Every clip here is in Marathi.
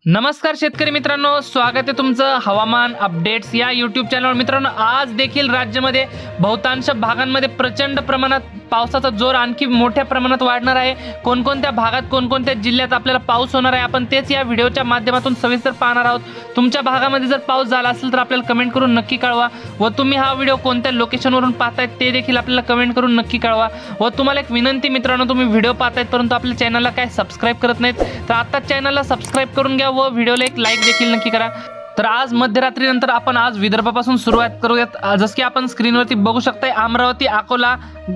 नमस्कार शेतकरी मित्रांनो, स्वागत आहे तुमचं हवामान अपडेट्स या यूट्यूब चॅनलवर। मित्रांनो, आज देखील राज्यामध्ये बहुतांश भागांमध्ये प्रचंड प्रमाणात पावसाचा जोर आणखी मोठ्या प्रमाणात वाढणार आहे। कोणकोणत्या भागात कोणकोणत्या जिल्ह्यात आपल्याला पाऊस होणार आहे आपण तेच या व्हिडिओच्या माध्यमातून सविस्तर पाहणार आहोत। तुमच्या भागामध्ये जर पाऊस झाला असेल तर आपल्याला कमेंट करून नक्की कळवा व तुम्ही हा व्हिडिओ कोणत्या लोकेशनवरून पाहताय ते देखील आपल्याला कमेंट करून नक्की कळवा। व तुम्हाला एक विनंती मित्रांनो, तुम्ही व्हिडिओ पाहतायत परंतु आपल्या चॅनलला काय सबस्क्राइब करत नाहीत तर आता चॅनलला सबस्क्राइब करून घ्या व व्हिडिओला एक लाईक देखील नक्की करा। तर आज मध्यरात्रीनंतर आपण आज विदर्भापासून सुरुवात करूयात। जसं की आपण स्क्रीनवरती बघू शकताय, अमरावती, अकोला,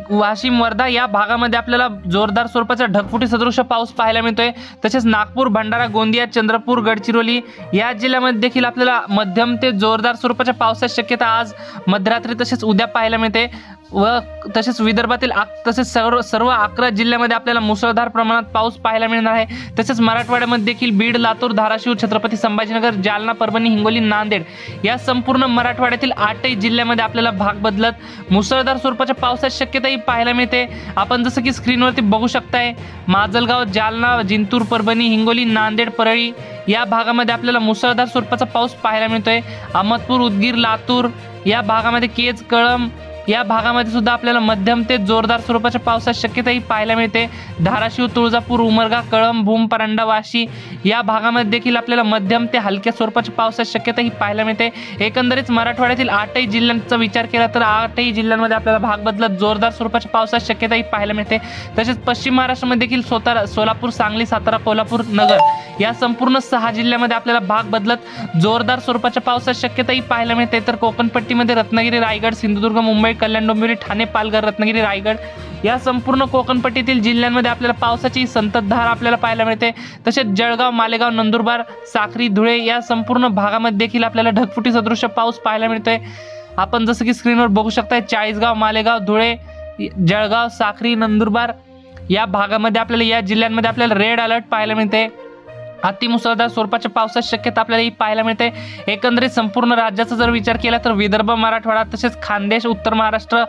वाशिम, वर्धा या भागामध्ये आपल्याला जोरदार स्वरूपाचा ढगफुटी सदृश पाऊस पाहायला मिळतोय। तसेच नागपूर, भंडारा, गोंदिया, चंद्रपूर, गडचिरोली या जिल्ह्यामध्ये देखील आपल्याला मध्यम ते जोरदार स्वरूपाच्या पावसाची शक्यता आज मध्यरात्री तसेच उद्या पाहायला मिळते। व तसेच विदर्भातील तसेच सर्व 11 जिल्ह्यामध्ये आपल्याला मुसळधार प्रमाणात पाऊस पाहायला मिळणार आहे। तसेच मराठवाड्यामध्ये देखील बीड, लातूर, धाराशिव, छत्रपती संभाजीनगर, जालना, परभणी, हिंगोली, नांदेड या संपूर्ण मराठवाड्यातील 8 जिल्ह्यामध्ये आपल्याला भाग बदलत मुसळधार स्वरूपाच्या पावसाची शक्यता ही पाहायला मिळते। आपण जसं की स्क्रीनवरती बघू शकताय, माजलगाव, जालना, जिंतूर, परभणी, हिंगोली, नांदेड, परळी या भागामध्ये आपल्याला मुसळधार स्वरूपाचा पाऊस पाहायला मिळतोय। अहमदपूर, उदगीर, लातूर या भागामध्ये, केज, कळंब या भागामध्ये सुद्धा आपल्याला मध्यम ते जोरदार स्वरूपाच्या पावसाची शक्यता ही पाहायला मिळते। धाराशिव, तुळजापूर, उमरगा, कळंब, भूम, परांडा, वाशी या भागामध्ये देखील आपल्याला मध्यम ते हलक्या स्वरूपाची पावसाची शक्यता ही पाहायला मिळते। एकंदरीत मराठवाड्यातील 8 जिल्ह्यांचा विचार केला तर 8 जिल्ह्यांमध्ये आपल्याला भाग बदलत जोरदार स्वरूपाची पावसाची शक्यता ही पाहायला मिळते। तसेच पश्चिम महाराष्ट्रामध्ये देखील सोलापूर, सांगली, सातारा, कोल्हापूर, नगर या संपूर्ण 6 जिल्ह्यामध्ये आपल्याला भाग बदलत जोरदार स्वरूपाच्या पावसाची शक्यता ही पाहायला मिळते। तर कोकणपट्टीमध्ये रत्नागिरी, रायगड, सिंधुदुर्ग, मुंबई, कल्याण, डोंबिवली, ठाणे, पालघर, रत्नागिरी, रायगड या संपूर्ण कोकणपट्टीतील जिल्ह्यांमध्ये आपल्याला पावसाची संततधार आपल्याला पाहायला मिळते। तसेच जळगाव, मालेगाव, नंदुरबार, साक्री, धुळे या संपूर्ण भागामध्ये देखील आपल्याला ढगफुटी सदृश पाऊस पाहायला मिळतोय। आपण जसं की स्क्रीनवर बघू शकताय, चाळीसगाव, मालेगाव, धुळे, जळगाव, साक्री, नंदुरबार या भागामध्ये आपल्याला या जिल्ह्यांमध्ये आपल्याला रेड अलर्ट पाहायला मिळते। अतिमुसळधार स्वरूपाच्या पावसाची शक्यता आपल्याला ही पाहायला मिळते। एकंदरीत संपूर्ण राज्याचा जर विचार केला तर विदर्भ, मराठवाडा तसेच खानदेश, उत्तर महाराष्ट्र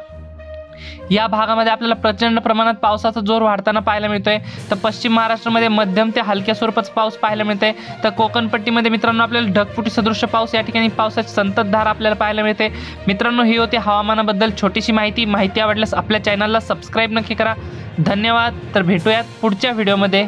या भागामध्ये आपल्याला प्रचंड प्रमाणात पावसाचा जोर वाढताना पाहायला मिळतोय। तर पश्चिम महाराष्ट्रामध्ये मध्यम ते हलक्या स्वरूपाचा पाऊस पाहायला मिळते। तर कोकणपट्टीमध्ये मित्रांनो आपल्याला ढगफुटी सदृश पाऊस या ठिकाणी पावसाची संततधार आपल्याला पाहायला मिळते। मित्रांनो, ही होती हवामानाबद्दल छोटीशी माहिती आवडल्यास आपल्या चॅनलला सबस्क्राइब नक्की करा। धन्यवाद। तर भेटूयात पुढच्या व्हिडिओमध्ये।